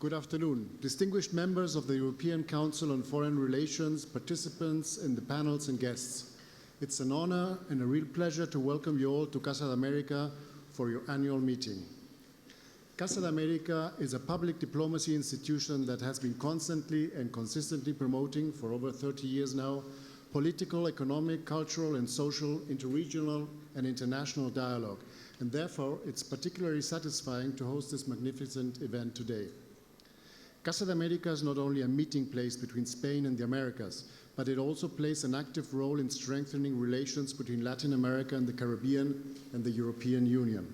Good afternoon. Distinguished members of the European Council on Foreign Relations, participants in the panels and guests. It's an honor and a real pleasure to welcome you all to Casa de America for your annual meeting. Casa de America is a public diplomacy institution that has been constantly and consistently promoting for over 30 years now political, economic, cultural, and social, interregional, and international dialogue. And therefore, it's particularly satisfying to host this magnificent event today. Casa de America is not only a meeting place between Spain and the Americas, but it also plays an active role in strengthening relations between Latin America and the Caribbean and the European Union.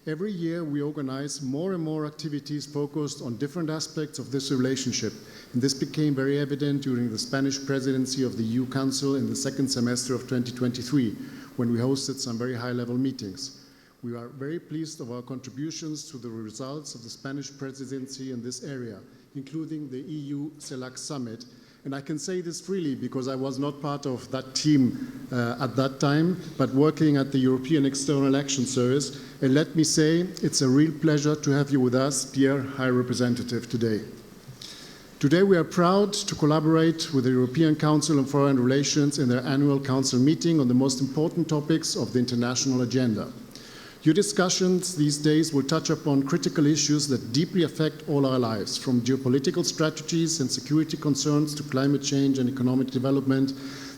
Every year, we organize more and more activities focused on different aspects of this relationship, and this became very evident during the Spanish presidency of the EU Council in the second semester of 2023, when we hosted some very high-level meetings. We are very pleased of our contributions to the results of the Spanish presidency in this area, including the EU CELAC Summit. And I can say this freely because I was not part of that team at that time, but working at the European External Action Service. And let me say, it's a real pleasure to have you with us, dear High Representative, today. Today we are proud to collaborate with the European Council on Foreign Relations in their annual council meeting on the most important topics of the international agenda. Your discussions these days will touch upon critical issues that deeply affect all our lives, from geopolitical strategies and security concerns to climate change and economic development,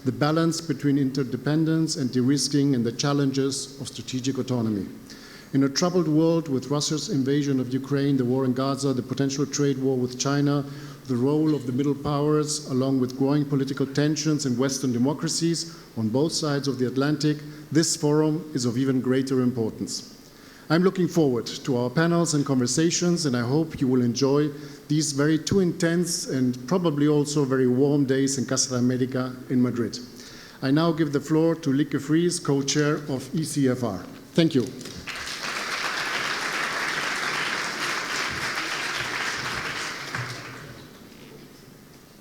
the balance between interdependence and derisking, and the challenges of strategic autonomy. In a troubled world with Russia's invasion of Ukraine, the war in Gaza, the potential trade war with China, the role of the middle powers, along with growing political tensions in Western democracies on both sides of the Atlantic, this forum is of even greater importance. I'm looking forward to our panels and conversations, and I hope you will enjoy these very too intense and probably also very warm days in Casa de America in Madrid. I now give the floor to Lieke Vries, co-chair of ECFR. Thank you.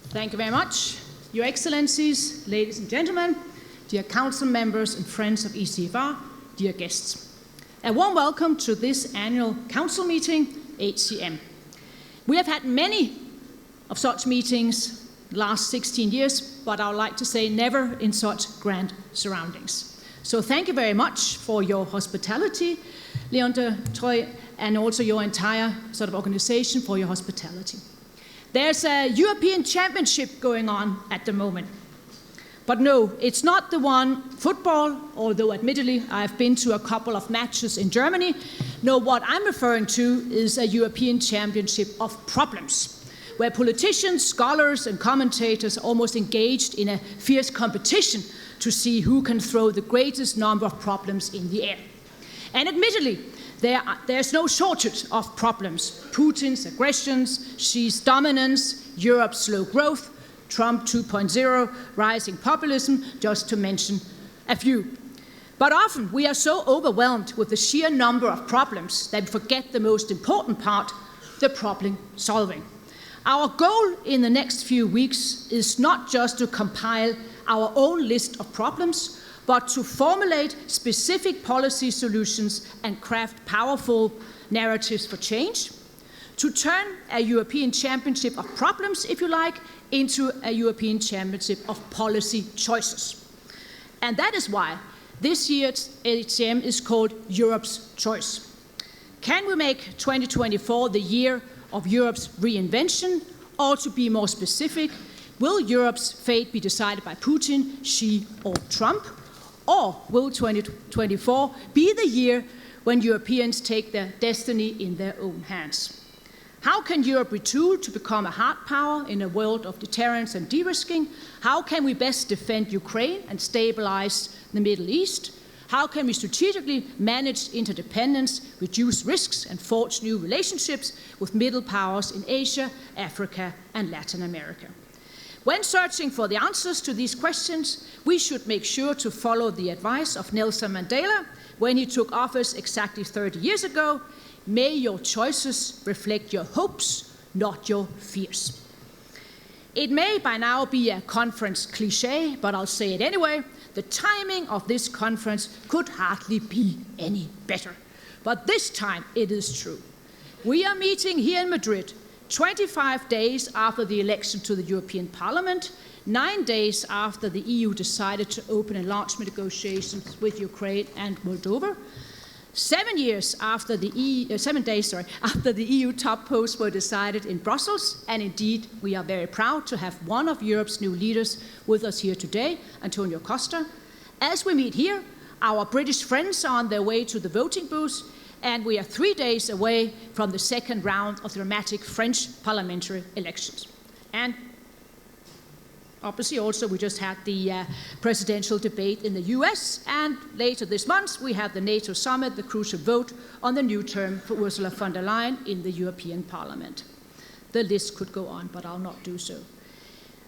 Thank you very much. Your Excellencies, ladies and gentlemen, dear Council members and friends of ECFR, dear guests. A warm welcome to this annual Council meeting, HCM. We have had many of such meetings the last 16 years, but I would like to say never in such grand surroundings. So thank you very much for your hospitality, Leon de Troy, and also your entire organization for your hospitality. There's a European Championship going on at the moment. But no, it's not the one football, although admittedly I've been to a couple of matches in Germany. No, what I'm referring to is a European Championship of problems, where politicians, scholars, and commentators are almost engaged in a fierce competition to see who can throw the greatest number of problems in the air. And admittedly, there's no shortage of problems. Putin's aggressions, Xi's dominance, Europe's slow growth, Trump 2.0, rising populism, just to mention a few. But often we are so overwhelmed with the sheer number of problems that we forget the most important part, the problem solving. Our goal in the next few weeks is not just to compile our own list of problems, but to formulate specific policy solutions and craft powerful narratives for change, to turn a European Championship of problems, if you like, into a European Championship of policy choices. And that is why this year's HCM is called Europe's Choice. Can we make 2024 the year of Europe's reinvention, or to be more specific, will Europe's fate be decided by Putin, Xi, or Trump? Or will 2024 be the year when Europeans take their destiny in their own hands? How can Europe retool to become a hard power in a world of deterrence and derisking? How can we best defend Ukraine and stabilize the Middle East? How can we strategically manage interdependence, reduce risks, and forge new relationships with middle powers in Asia, Africa, and Latin America? When searching for the answers to these questions, we should make sure to follow the advice of Nelson Mandela when he took office exactly 30 years ago. May your choices reflect your hopes, not your fears. It may by now be a conference cliche, but I'll say it anyway. The timing of this conference could hardly be any better. But this time it is true. We are meeting here in Madrid 25 days after the election to the European Parliament, 9 days after the EU decided to open enlargement negotiations with Ukraine and Moldova, 7 days after the EU top posts were decided in Brussels, and indeed we are very proud to have one of Europe's new leaders with us here today, Antonio Costa. As we meet here, our British friends are on their way to the voting booths, and we are 3 days away from the second round of the dramatic French parliamentary elections. And obviously also we just had the presidential debate in the US, and later this month we have the NATO summit, the crucial vote on the new term for Ursula von der Leyen in the European Parliament. The list could go on, but I'll not do so.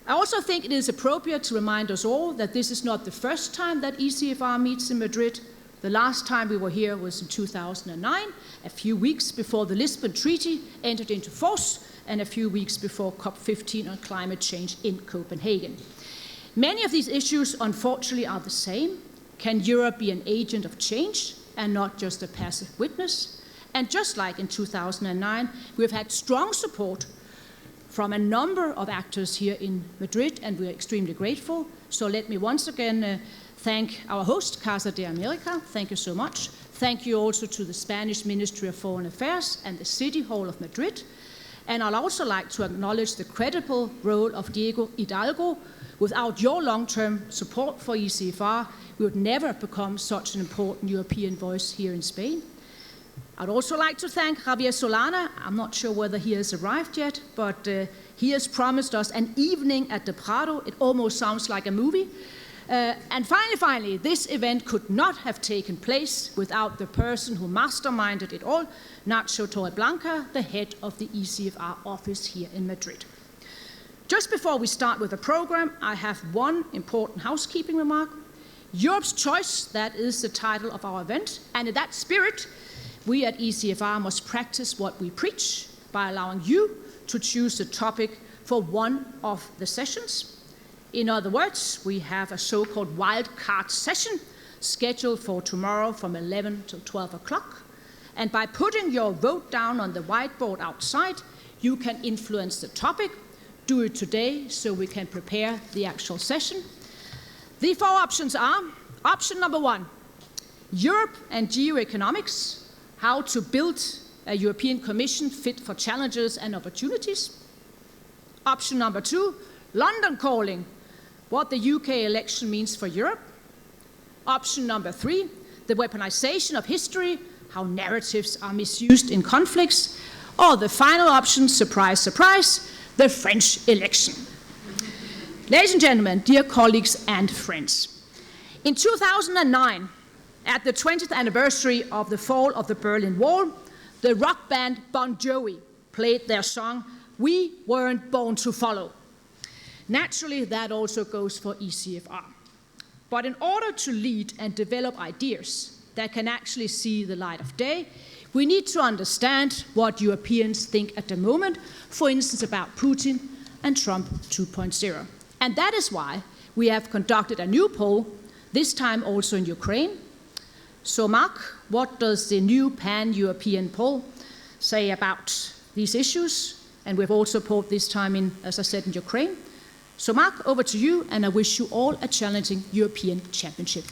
I also think it is appropriate to remind us all that this is not the first time that ECFR meets in Madrid. The last time we were here was in 2009, a few weeks before the Lisbon Treaty entered into force, and a few weeks before COP15 on climate change in Copenhagen. Many of these issues, unfortunately, are the same. Can Europe be an agent of change and not just a passive witness? And just like in 2009, we've had strong support from a number of actors here in Madrid, and we're extremely grateful. So let me once again thank our host, Casa de America. Thank you so much. Thank you also to the Spanish Ministry of Foreign Affairs and the City Hall of Madrid. And I'd also like to acknowledge the credible role of Diego Hidalgo. Without your long-term support for ECFR, we would never become such an important European voice here in Spain. I'd also like to thank Javier Solana. I'm not sure whether he has arrived yet, but he has promised us an evening at the Prado. It almost sounds like a movie. And finally, this event could not have taken place without the person who masterminded it all, Nacho Torreblanca, the head of the ECFR office here in Madrid. Just before we start with the program, I have one important housekeeping remark. Europe's Choice, that is the title of our event, and in that spirit, we at ECFR must practice what we preach by allowing you to choose the topic for one of the sessions. In other words, we have a so-called wildcard session scheduled for tomorrow from 11 to 12 o'clock. And by putting your vote down on the whiteboard outside, you can influence the topic. Do it today so we can prepare the actual session. The 4 options are: option number 1, Europe and geoeconomics, how to build a European Commission fit for challenges and opportunities. Option number 2, London calling, what the UK election means for Europe. Option number 3, the weaponization of history, how narratives are misused in conflicts. Or the final option, surprise, surprise, the French election. Ladies and gentlemen, dear colleagues and friends, in 2009, at the 20th anniversary of the fall of the Berlin Wall, the rock band Bon Jovi played their song, "We Weren't Born to Follow." Naturally, that also goes for ECFR. But in order to lead and develop ideas that can actually see the light of day, we need to understand what Europeans think at the moment, for instance, about Putin and Trump 2.0. And that is why we have conducted a new poll, this time also in Ukraine. So, Mark, what does the new pan-European poll say about these issues? And we've also polled this time in, as I said, in Ukraine. So, Mark, over to you, and I wish you all a challenging European Championship.